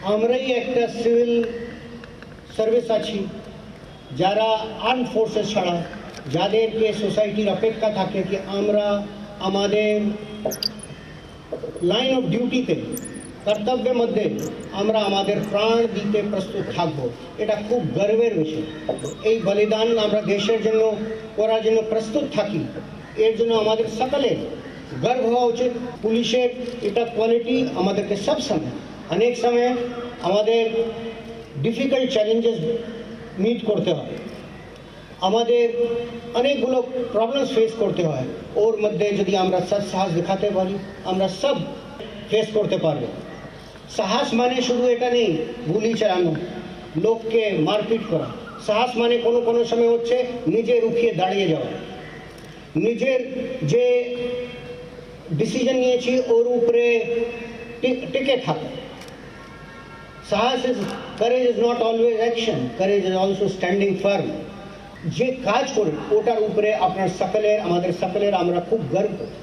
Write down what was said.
আমরাই একটা civil service আছি যারা আর্ম ফোর্সেস ছাড়া যাদেরকে সোসাইটির অপেক্ষা থাকে কি আমরা আমাদের লাইন অফ ডিউটিতে কর্তব্যের মধ্যে আমরা আমাদের প্রাণ দিতে প্রস্তুত থাকবো, এটা খুব গর্বের বিষয়। এই বলিদান আমরা দেশের জন্য করার জন্য প্রস্তুত থাকি, এর জন্য আমাদের সকলের গর্ব হওয়া উচিত। পুলিশের এটা কোয়ালিটি আমাদেরকে সব সময় অনেক সময় আমাদের ডিফিকাল্ট চ্যালেঞ্জেস মিট করতে হয়, আমাদের অনেকগুলো প্রবলেমস ফেস করতে হয়, ওর মধ্যে যদি আমরা সৎ সাহস দেখাতে পারি আমরা সব ফেস করতে পারবো। সাহস মানে শুধু এটা নেই গুলি চালানো, লোককে মারপিট করা। সাহস মানে কোনো কোনো সময় হচ্ছে নিজে রুখিয়ে দাঁড়িয়ে যাওয়া, নিজের যে ডিসিশন নিয়েছি ওর উপরে টিকে থাকা। সাহস is courage is not always action, courage is also standing firm. যে কাজ করে ওটার উপরে আপনার সকলের আমাদের সকলের আমরা খুব গর্ব করি।